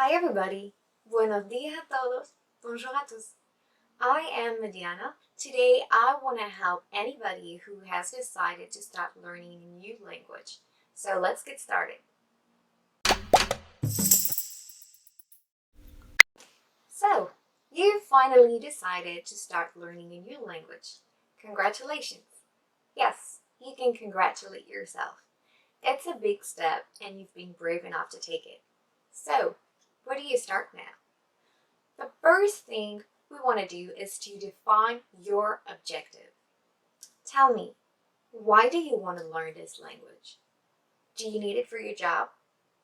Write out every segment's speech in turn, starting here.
Hi everybody. Buenos días a todos. Bonjour à tous. I am Mediana. Today I want to help anybody who has decided to start learning a new language. So let's get started. So, you finally decided to start learning a new language. Congratulations. Yes, you can congratulate yourself. It's a big step and you've been brave enough to take it. So, where do you start now? The first thing we want to do is to define your objective. Tell me, why do you want to learn this language? Do you need it for your job?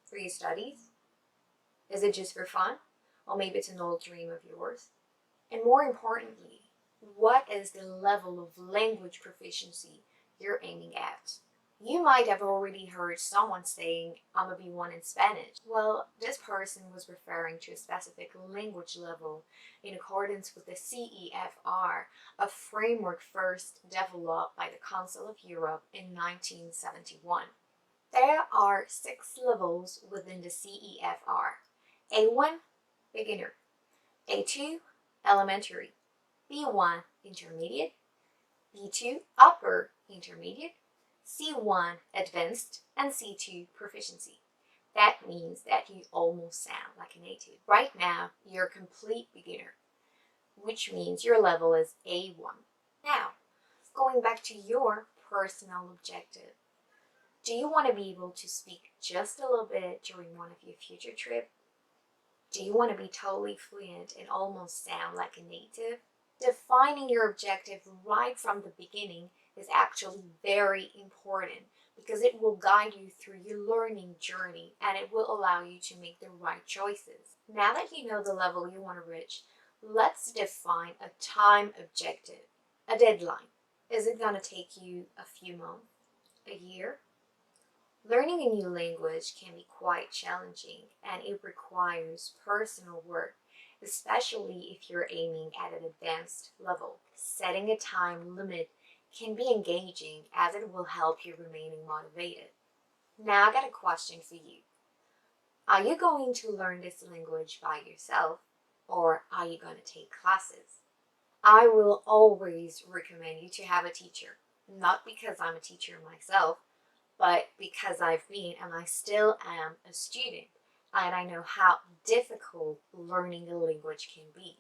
For your studies? Is it just for fun? Or maybe it's an old dream of yours? And more importantly, what is the level of language proficiency you're aiming at? You might have already heard someone saying, I'm a B1 in Spanish. Well, this person was referring to a specific language level in accordance with the CEFR, a framework first developed by the Council of Europe in 1971. There are 6 levels within the CEFR. A1, beginner. A2, elementary. B1, intermediate. B2, upper intermediate. C1, advanced, and C2, proficiency. That means that you almost sound like a native. Right now, you're a complete beginner, which means your level is A1. Now, going back to your personal objective, do you want to be able to speak just a little bit during one of your future trips? Do you want to be totally fluent and almost sound like a native? Defining your objective right from the beginning is actually very important because it will guide you through your learning journey and it will allow you to make the right choices. Now that you know the level you want to reach, let's define a time objective, a deadline. Is it going to take you a few months, a year? Learning a new language can be quite challenging and it requires personal work, especially if you're aiming at an advanced level. Setting a time limit can be engaging as it will help you remaining motivated. Now I got a question for you. Are you going to learn this language by yourself or are you going to take classes? I will always recommend you to have a teacher, not because I'm a teacher myself, but because I've been and I still am a student and I know how difficult learning a language can be.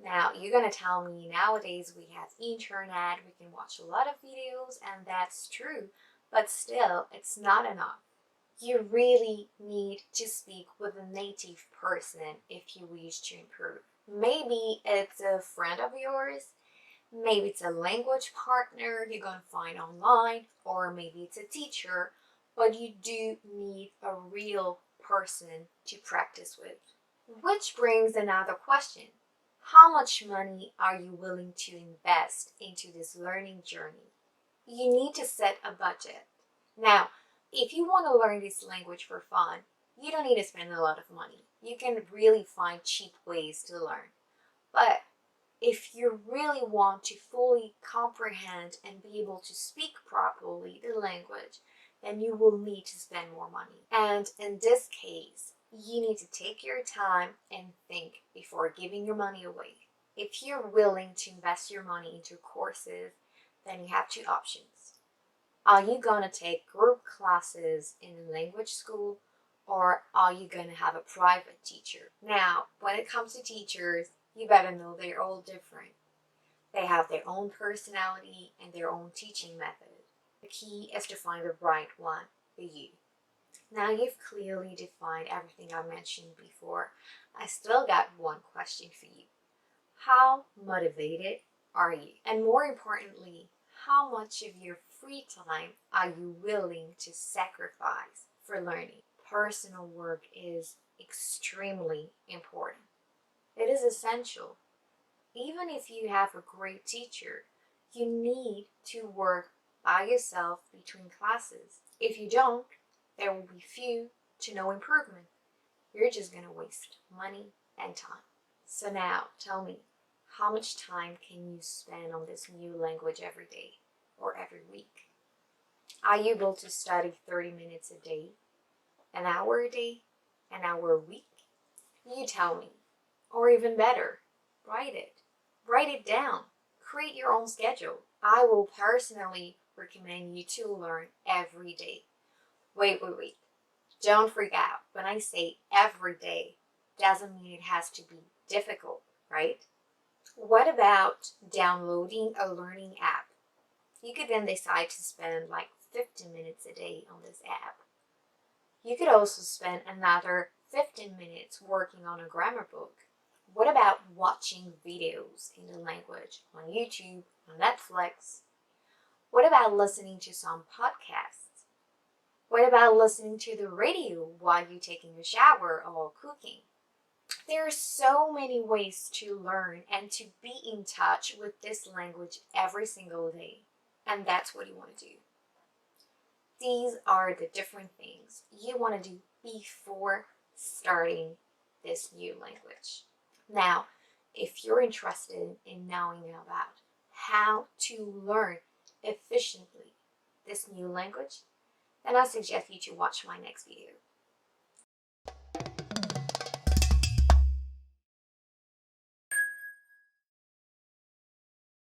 Now, you're going to tell me nowadays we have internet, we can watch a lot of videos, and that's true, but still, it's not enough. You really need to speak with a native person if you wish to improve. Maybe it's a friend of yours. Maybe it's a language partner you're going to find online, or maybe it's a teacher, but you do need a real person to practice with. Which brings another question. How much money are you willing to invest into this learning journey? You need to set a budget. Now, if you want to learn this language for fun, you don't need to spend a lot of money. You can really find cheap ways to learn. But if you really want to fully comprehend and be able to speak properly the language, then you will need to spend more money. And in this case, you need to take your time and think before giving your money away. If you're willing to invest your money into courses, then you have two options. Are you going to take group classes in a language school or are you going to have a private teacher? Now, when it comes to teachers, you better know they're all different. They have their own personality and their own teaching method. The key is to find the right one for you. Now you've clearly defined everything I mentioned before. I still got one question for you. How motivated are you? And more importantly, how much of your free time are you willing to sacrifice for learning? Personal work is extremely important. It is essential. Even if you have a great teacher, you need to work by yourself between classes. If you don't, there will be few to no improvement. You're just going to waste money and time. So now, tell me, how much time can you spend on this new language every day or every week? Are you able to study 30 minutes a day, an hour a day, an hour a week? You tell me. Or even better, write it. Write it down. Create your own schedule. I will personally recommend you to learn every day. Wait. Don't freak out. When I say every day, doesn't mean it has to be difficult, right? What about downloading a learning app? You could then decide to spend like 15 minutes a day on this app. You could also spend another 15 minutes working on a grammar book. What about watching videos in the language on YouTube, on Netflix? What about listening to some podcasts? What about listening to the radio while you're taking a shower or cooking? There are so many ways to learn and to be in touch with this language every single day. And that's what you want to do. These are the different things you want to do before starting this new language. Now, if you're interested in knowing about how to learn efficiently this new language, then I suggest you to watch my next video.